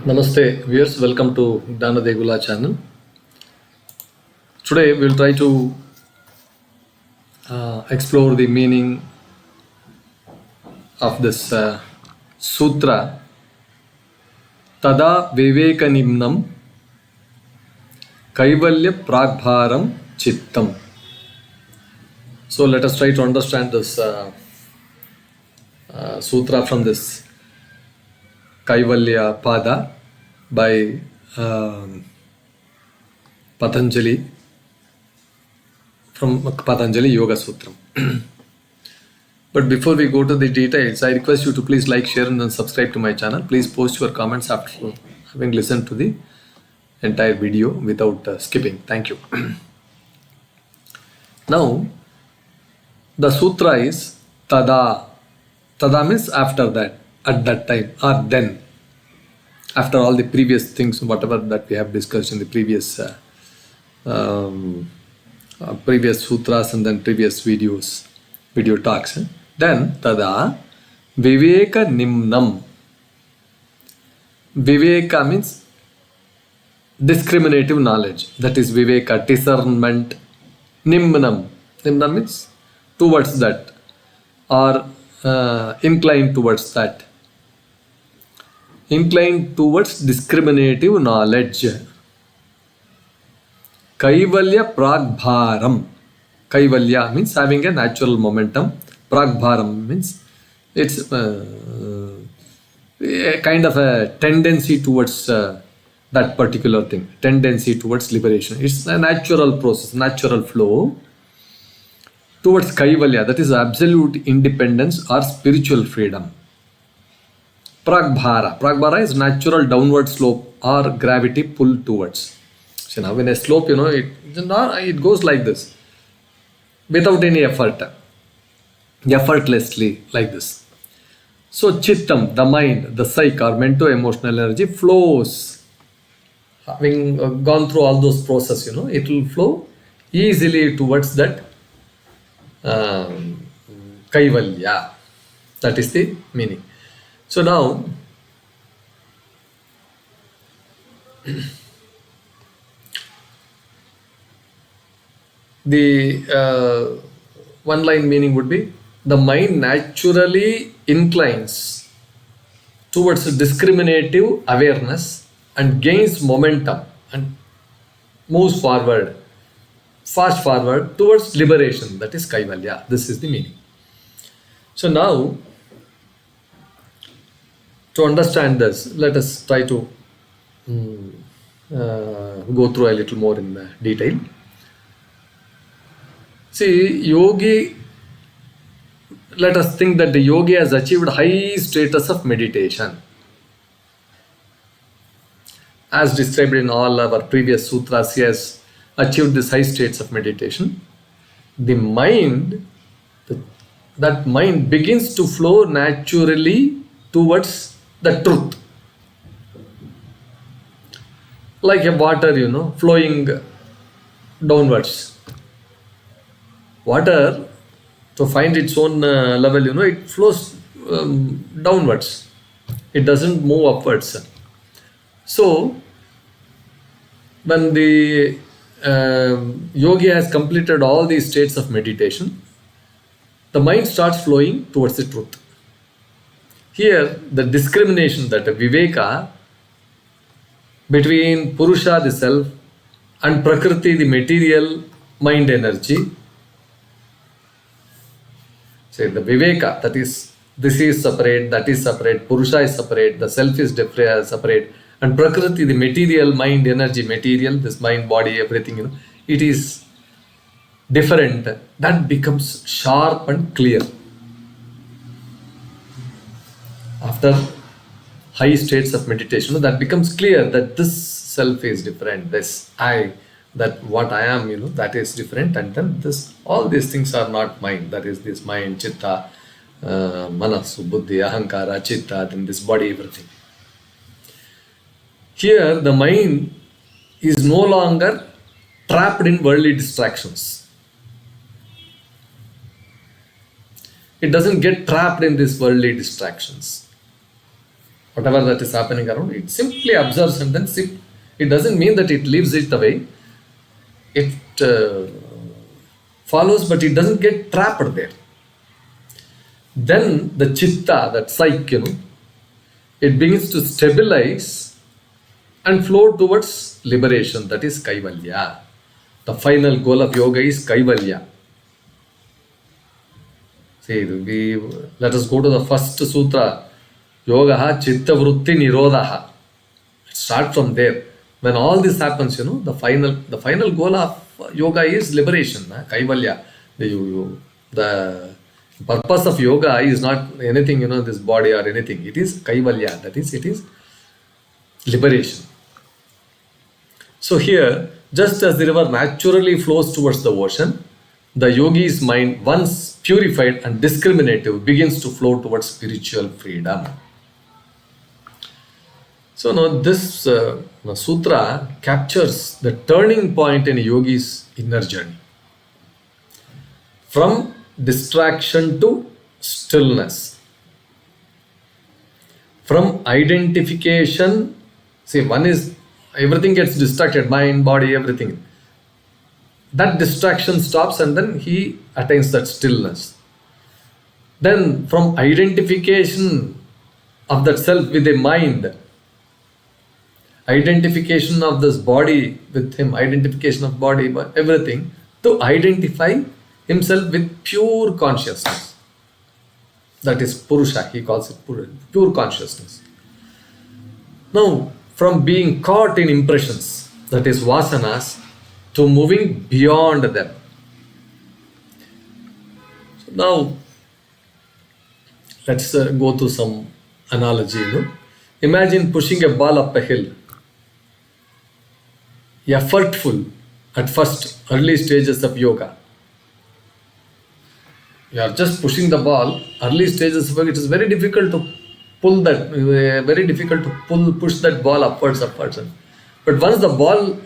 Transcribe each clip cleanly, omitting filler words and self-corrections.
Namaste viewers, welcome to Degula channel. Today we'll try to explore the meaning of this sutra Tadā viveka-nimnaṃ kaivalya-prāgbhāraṃ cittam. So let us try to understand this sutra from this Kaivalya-Pada by Patanjali from Patanjali Yoga Sutra. But before we go to the details, I request you to please like, share and then subscribe to my channel. Please post your comments after having listened to the entire video without skipping. Thank you. Now, the sutra is Tadā. Tadā means after that, at that time, or then. After all the previous things, whatever that we have discussed in the previous sutras and then previous video talks. Then Tadā viveka-nimnaṃ. Viveka means discriminative knowledge. That is viveka, discernment. Nimnam. Nimnam means towards that or inclined towards that. Inclined towards discriminative knowledge. Kaivalya-prāgbhāraṃ. Kaivalya means having a natural momentum. Prāgbhāram means it's a kind of a tendency towards that particular thing. Tendency towards liberation. It's a natural process, natural flow towards kaivalya, that is absolute independence or spiritual freedom. Prāgbhāra. Prāgbhāra is natural downward slope or gravity pull towards. So now when a slope, it goes like this without any effort, effortlessly like this. So cittam, the mind, the psyche or mento-emotional energy flows. Having gone through all those processes, it will flow easily towards that kaivalya. That is the meaning. So now, the one line meaning would be, the mind naturally inclines towards discriminative awareness and gains momentum and moves forward, fast forward towards liberation, that is kaivalya. This is the meaning. So now, to understand this, let us try to go through a little more in detail. See, yogi, let us think that the yogi has achieved high status of meditation. As described in all our previous sutras, he has achieved this high states of meditation. The mind, that mind begins to flow naturally towards the truth. Like a water, flowing downwards. Water, to find its own level, it flows downwards. It doesn't move upwards. So, when the yogi has completed all these states of meditation, the mind starts flowing towards the truth. Here, the discrimination, that viveka, between Purusha, the self, and Prakriti, the material mind energy. Say the viveka, that is, this is separate, that is separate, Purusha is separate, the self is separate, and Prakriti, the material mind energy, material, this mind, body, everything, it is different. That becomes sharp and clear. After high states of meditation, that becomes clear that this self is different, this I, that what I am, that is different, and then all these things are not mine. That is this mind, Chitta, Manasu, Buddhi, Ahankara, Chitta, then this body, everything. Here, the mind is no longer trapped in worldly distractions. It doesn't get trapped in these worldly distractions. whatever that is happening around, it simply observes and then it doesn't mean that it leaves it away. It follows, but it doesn't get trapped there. Then the chitta, that psyche, it begins to stabilize and flow towards liberation. That is kaivalya. The final goal of yoga is kaivalya. See, let us go to the first sutra. Yoga chitta vritti nirodha. Start from there. When all this happens, the final goal of yoga is liberation, kaivalya. The purpose of yoga is not anything, this body or anything. It is kaivalya. That is, it is liberation. So here, just as the river naturally flows towards the ocean, the yogi's mind, once purified and discriminative, begins to flow towards spiritual freedom. So now this sutra captures the turning point in a yogi's inner journey. From distraction to stillness. From identification, one is everything gets distracted, mind, body, everything. That distraction stops and then he attains that stillness. Then from identification of that self with a mind, identification of this body with him, identification of body, but everything, to identify himself with pure consciousness. That is Purusha, he calls it pure consciousness. Now, from being caught in impressions, that is vasanas, to moving beyond them. So now, let's go to some analogy. Imagine pushing a ball up a hill. Effortful at first, early stages of yoga. You are just pushing the ball, early stages of yoga, it is very difficult to push that ball upwards. But once the ball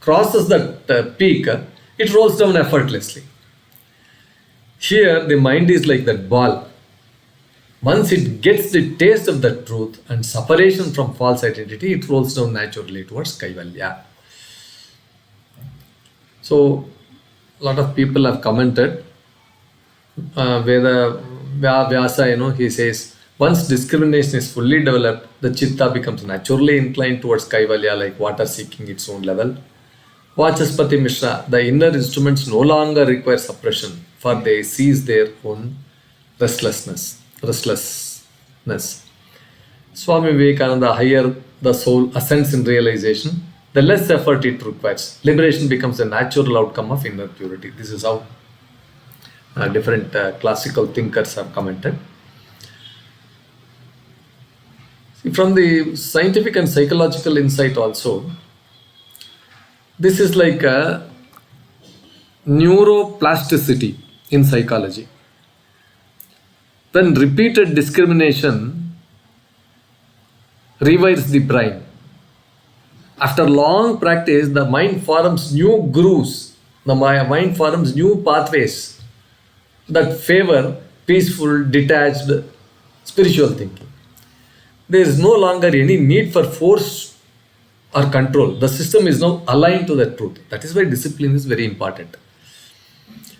crosses that peak, it rolls down effortlessly. Here, the mind is like that ball. Once it gets the taste of the truth and separation from false identity, it rolls down naturally towards kaivalya. So, a lot of people have commented. Vyasa, he says, once discrimination is fully developed, the chitta becomes naturally inclined towards kaivalya, like water seeking its own level. Vachaspati Mishra, the inner instruments no longer require suppression, for they cease their own restlessness. Swami Vivekananda, higher the soul ascends in realization, the less effort it requires. Liberation becomes a natural outcome of inner purity. This is how different classical thinkers have commented. See, from the scientific and psychological insight also, this is like a neuroplasticity in psychology. When repeated discrimination rewires the brain, after long practice, the mind forms new grooves, the mind forms new pathways that favor peaceful, detached, spiritual thinking. There is no longer any need for force or control. The system is now aligned to the truth. That is why discipline is very important.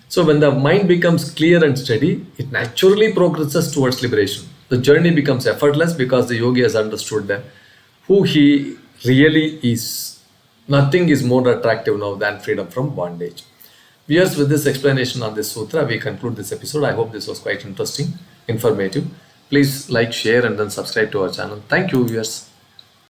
So when the mind becomes clear and steady, it naturally progresses towards liberation. The journey becomes effortless because the yogi has understood that who he really is. Nothing is more attractive now than freedom from bondage. Viewers, with this explanation on this sutra, we conclude this episode. I hope this was quite interesting, informative. Please like, share, and then subscribe to our channel. Thank you, viewers.